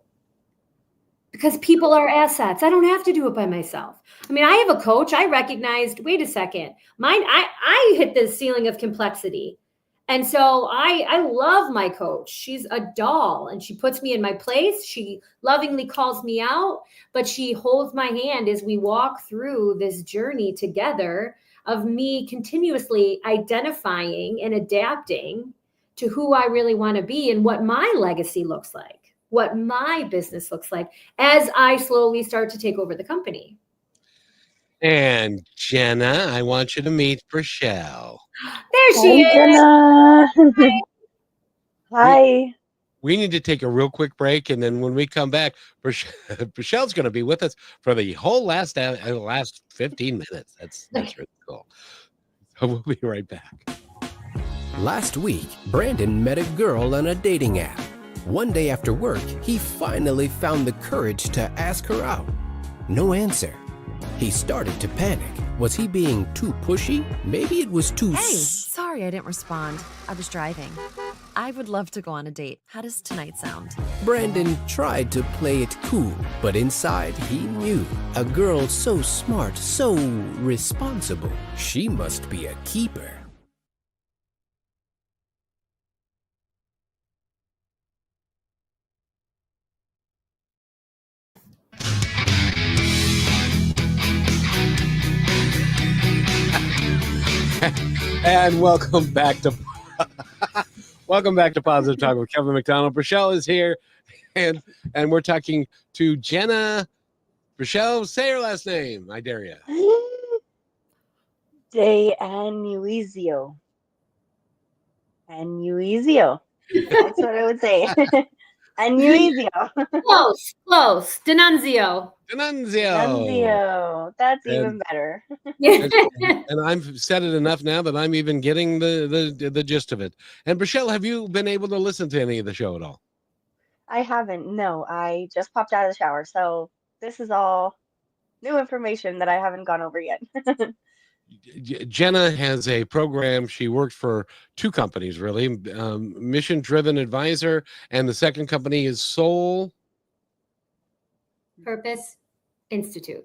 because people are assets. I don't have to do it by myself. I mean, I have a coach. I recognized, wait a second, I hit the ceiling of complexity. And so I love my coach. She's a doll, and she puts me in my place. She lovingly calls me out, but she holds my hand as we walk through this journey together of me continuously identifying and adapting to who I really want to be and what my legacy looks like, what my business looks like as I slowly start to take over the company. And Jenna, I want you to meet Rochelle. There she is. Jenna. Hi. We need to take a real quick break, and then when we come back, Rochelle's going to be with us for the whole last 15 minutes. That's really cool. So we'll be right back. Last week, Brandon met a girl on a dating app. One day after work, he finally found the courage to ask her out. No answer. He started to panic. Was he being too pushy? Maybe it was too... Hey, sorry I didn't respond. I was driving. I would love to go on a date. How does tonight sound? Brandon tried to play it cool, but inside he knew. A girl so smart, so responsible. She must be a keeper. And welcome back to Positive Talk with Kevin McDonald. Rochelle is here, and we're talking to Jenna. Rochelle, say her last name. I dare you. D'Annunzio. Annunzio. That's what I would say. Annunzio. Close. D'Annunzio. D'Annunzio. That's even better. And I've said it enough now that I'm even getting the gist of it. And Rochelle, have you been able to listen to any of the show at all? I haven't. No, I just popped out of the shower. So this is all new information that I haven't gone over yet. Jenna has a program. She worked for two companies, really. Mission Driven Advisor, and the second company is Soul Purpose Institute.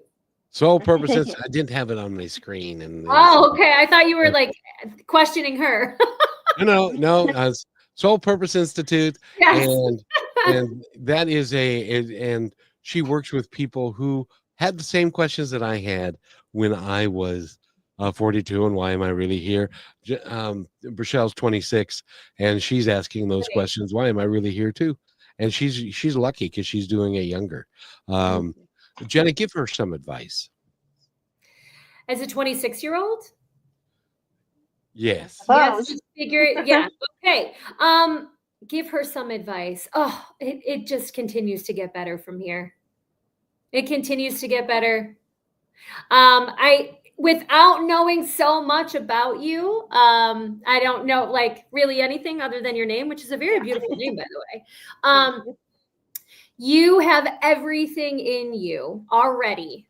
Soul Purposes. I didn't have it on my screen. And okay. I thought you were like questioning her. No. Soul Purpose Institute, Yes. and that is and she works with people who had the same questions that I had when I was 42, and why am I really here? Rochelle's 26, and she's asking those Right. questions. Why am I really here too? And she's lucky because she's doing it younger. Thank Um, you. Jenna, give her some advice. As a 26-year-old? I Yes. Yes, suppose. just figure it. Yeah. Okay. Give her some advice. Oh, it just continues to get better from here. It continues to get better. I without knowing so much about you, I don't know like really anything other than your name, which is a very Yeah. beautiful name, by the way. Thank you. You have everything in you already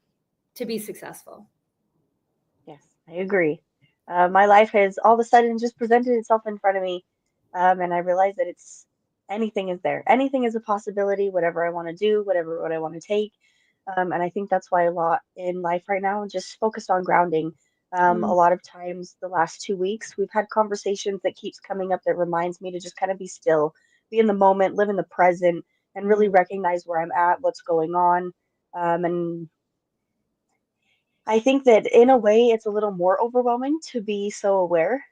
to be successful. Yes, I agree. My life has all of a sudden just presented itself in front of me, and I realized that it's anything is there. Anything is a possibility. Whatever I want to do, whatever what I want to take, and I think that's why a lot in life right now I'm just focused on grounding. A Mm, lot of times, the last 2 weeks, we've had conversations that keeps coming up that reminds me to just kind of be still, be in the moment, live in the present, and really mm, recognize where I'm at, what's going on, and I think that in a way it's a little more overwhelming to be so aware.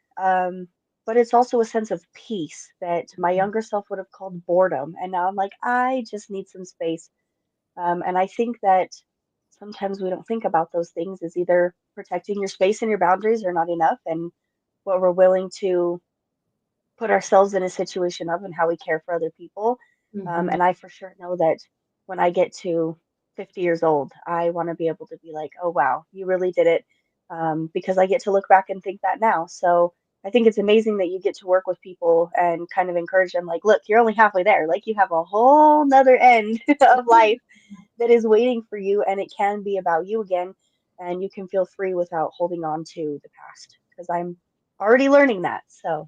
But it's also a sense of peace that my younger self would have called boredom. And now I'm like, I just need some space. And I think that sometimes we don't think about those things as either protecting your space and your boundaries are not enough, and what we're willing to put ourselves in a situation of and how we care for other people. mhm. And I for sure know that when I get to 50 years old, I want to be able to be like, oh, wow, you really did it. Because I get to look back and think that now. So I think it's amazing that you get to work with people and kind of encourage them, like, look, you're only halfway there. Like, you have a whole nother end of life that is waiting for you, and it can be about you again. And you can feel free without holding on to the past because I'm already learning that. So,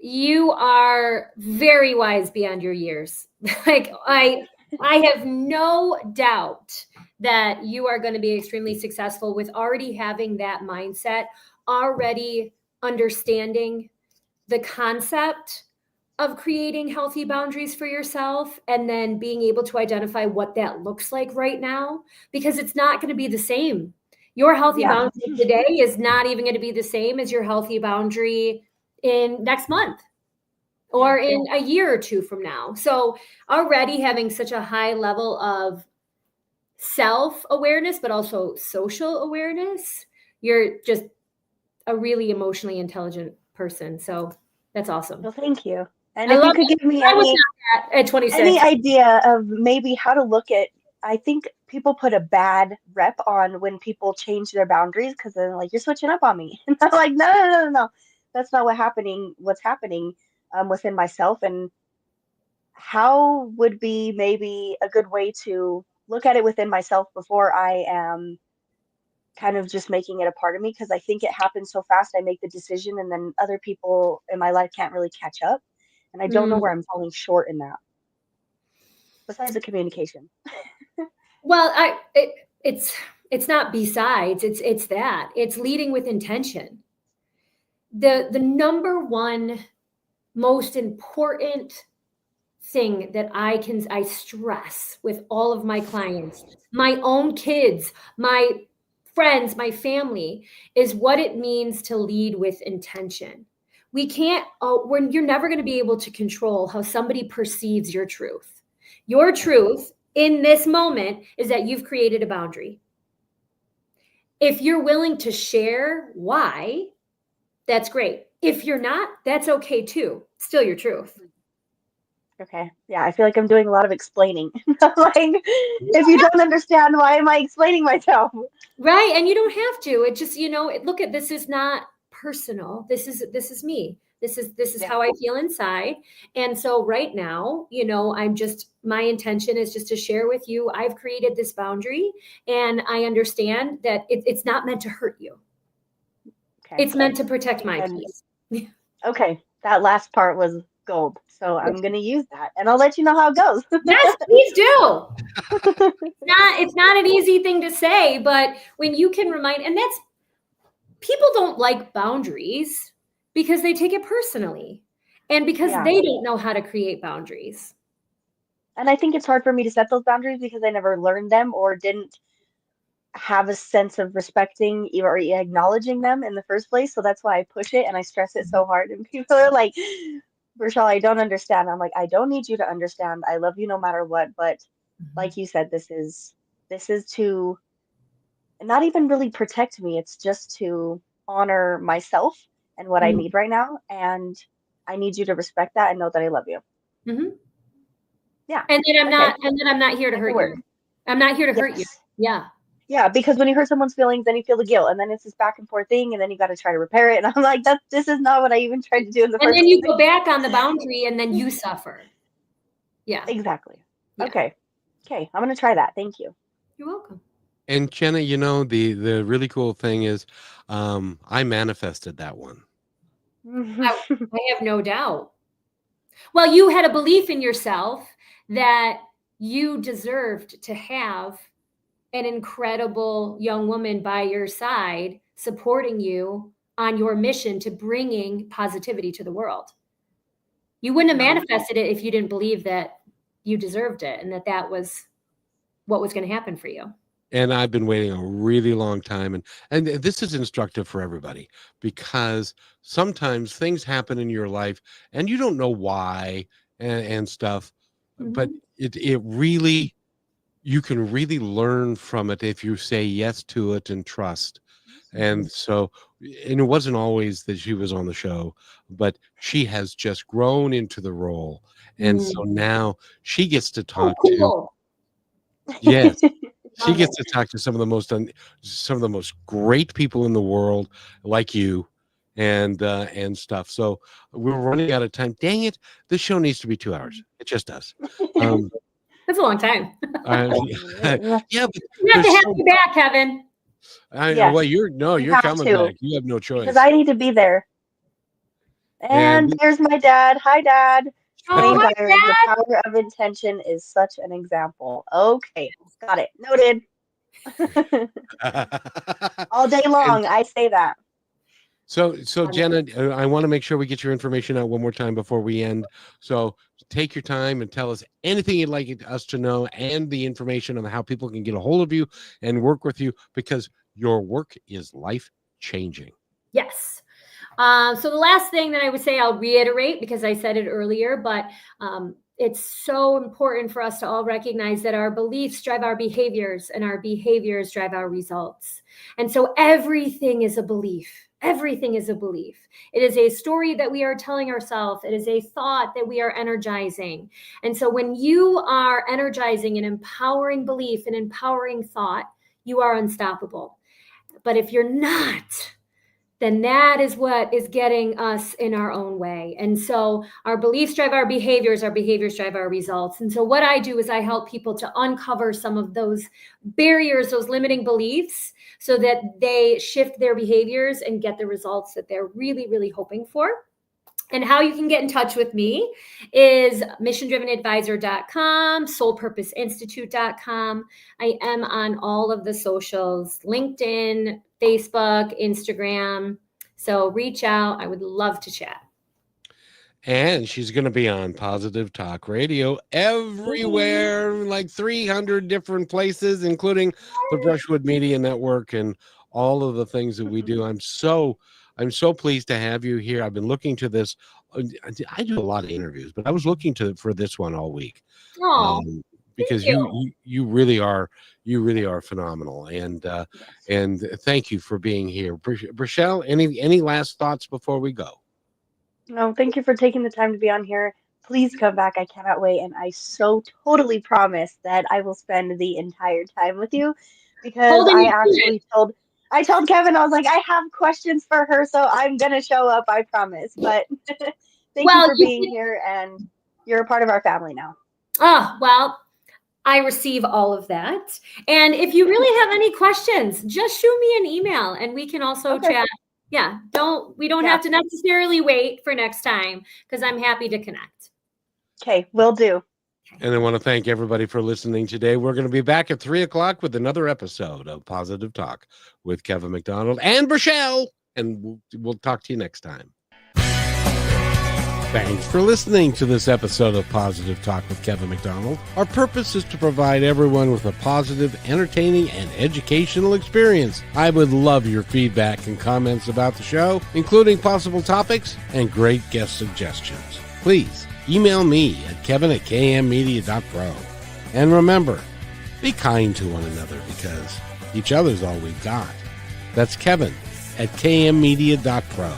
You are very wise beyond your years. Like thank you. I have no doubt that you are going to be extremely successful with already having that mindset, already understanding the concept of creating healthy boundaries for yourself and then being able to identify what that looks like right now because it's not going to be the same. Your healthy Yeah. boundary today is not even going to be the same as your healthy boundary in next month Yeah. or in a year or two from now. So already having such a high level of self-awareness but also social awareness, you're just a really emotionally intelligent person. So that's awesome. Well, thank you. And I if you love could it. give me I was not that at any 26. idea of maybe how to look at, I think people put a bad rep on when people change their boundaries because they're like, you're switching up on me. And I'm like, no, no, no, no, no. That's not what's happening within myself. And how would be maybe a good way to look at it within myself before I am kind of just making it a part of me because I think it happens so fast. I make the decision, and then other people in my life can't really catch up. And I don't know Mm. where I'm falling short in that, besides the communication. Well, it's not besides. It's that. It's leading with intention. The number one most important thing that I stress with all of my clients, my own kids, my friends, my family, is what it means to lead with intention. We can't, when you're never going to be able to control how somebody perceives your truth. Your truth in this moment is that you've created a boundary. If you're willing to share why, that's great. If you're not, that's okay too. Still your truth. Okay. Yeah, I feel like I'm doing a lot of explaining. Like, if you don't understand, why am I explaining myself? Right. And you don't have to. It just, look at this is not personal. This is me. This is Yeah. how I feel inside. And so right now, my intention is just to share with you. I've created this boundary and I understand that it's not meant to hurt you. Okay. It's meant to I protect think my I'm peace. okay. That last part was gold. So I'm gonna use that and I'll let you know how it goes. Yes, please do. It's not an easy thing to say, but when you can remind, and that's people don't like boundaries because they take it personally. And because Yeah. they don't know how to create boundaries. And I think it's hard for me to set those boundaries because I never learned them or didn't have a sense of respecting or acknowledging them in the first place. So that's why I push it and I stress it so hard. And people are like, Rochelle, I don't understand. I'm like, I don't need you to understand. I love you no matter what. But like you said, this is to not even really protect me. It's just to honor myself and what I Mhm. need right now. And I need you to respect that and know that I love you. Mhm. Yeah. And then Okay. I'm not here to That hurt could work. you. I'm not here to hurt you. Yes. Yeah. Yeah, because when you hurt someone's feelings, then you feel the guilt, and then it's this back and forth thing, and then you got to try to repair it. And I'm like, this is not what I even tried to do in the And first then you place. go back on the boundary and then you suffer. Yeah. Exactly. Yeah. Okay. Okay. I'm gonna try that. Thank you. You're welcome. And Jenna, the really cool thing is, I manifested that one. I have no doubt. Well, you had a belief in yourself that you deserved to have an incredible young woman by your side supporting you on your mission to bringing positivity to the world. You wouldn't have manifested it if you didn't believe that you deserved it and that that was what was going to happen for you. And I've been waiting a really long time, and this is instructive for everybody, because sometimes things happen in your life and you don't know why and stuff, but Mhm. it really, you can really learn from it if you say yes to it and trust. And so, and it wasn't always that she was on the show, but she has just grown into the role. And so Mm. now she gets to Oh, talk to, cool. yes, she Love gets it. to talk to some of the most great people in the world, like you, and stuff. So we're running out of time. Dang it! This show needs to be 2 hours. It just does. Um, That's a long time. yeah, but We have to there's have so. you back, Kevin. Yes, Well, we you're have coming to back. You have no because choice. I need to be there. And And there's my dad. Hi, Dad. Oh, Wayne hi, Dyer, the power of intention is such an example. Okay, got it. Noted. All day and long, I say that. so Jenna, I want to make sure we get your information out one more time before we end. So take your time and tell us anything you'd like us to know, and the information on how people can get a hold of you and work with you, because your work is life changing. Yes. So the last thing that I would say, I'll reiterate because I said it earlier, but it's so important for us to all recognize that our beliefs drive our behaviors and our behaviors drive our results. And so everything is a belief. Everything is a belief. It is a story that we are telling ourselves. It is a thought that we are energizing. And so when you are energizing an empowering belief, an empowering thought, you are unstoppable. But if you're not, then that is what is getting us in our own way. And so our beliefs drive our behaviors drive our results. And so what I do is I help people to uncover some of those barriers, those limiting beliefs, so that they shift their behaviors and get the results that they're really, really hoping for. And how you can get in touch with me is missiondrivenadvisor.com, soulpurposeinstitute.com. I am on all of the socials, LinkedIn, Facebook, Instagram. So reach out. I would love to chat. And she's going to be on Positive Talk Radio everywhere, like 300 different places, including the Brushwood Media Network and all of the things that we do. I'm so pleased to have you here. I've been looking to this. I do a lot of interviews, but I was looking for this one all week, Oh, because you. you really are phenomenal. And Yes. and thank you for being here, Brichelle. Any last thoughts before we go? No, thank you for taking the time to be on here. Please come back. I cannot wait. And I so totally promise that I will spend the entire time with you because Holding you to it. I told Kevin, I was like, I have questions for her, so I'm gonna show up, I promise. But thank you Well, for being here, and you're a part of our family now. well, I receive all of that. And if you really have any questions, just shoot me an email and we can also Okay. chat. Yeah, we don't have to necessarily wait for next time because I'm happy to connect. Okay, will do. And I want to thank everybody for listening today. We're going to be back at 3:00 with another episode of Positive Talk with Kevin McDonald and Brichelle. And we'll talk to you next time. Thanks for listening to this episode of Positive Talk with Kevin McDonald. Our purpose is to provide everyone with a positive, entertaining, and educational experience. I would love your feedback and comments about the show, including possible topics and great guest suggestions. Please email me at kevin@kmmedia.pro. And remember, be kind to one another because each other's all we've got. That's Kevin at kmmedia.pro.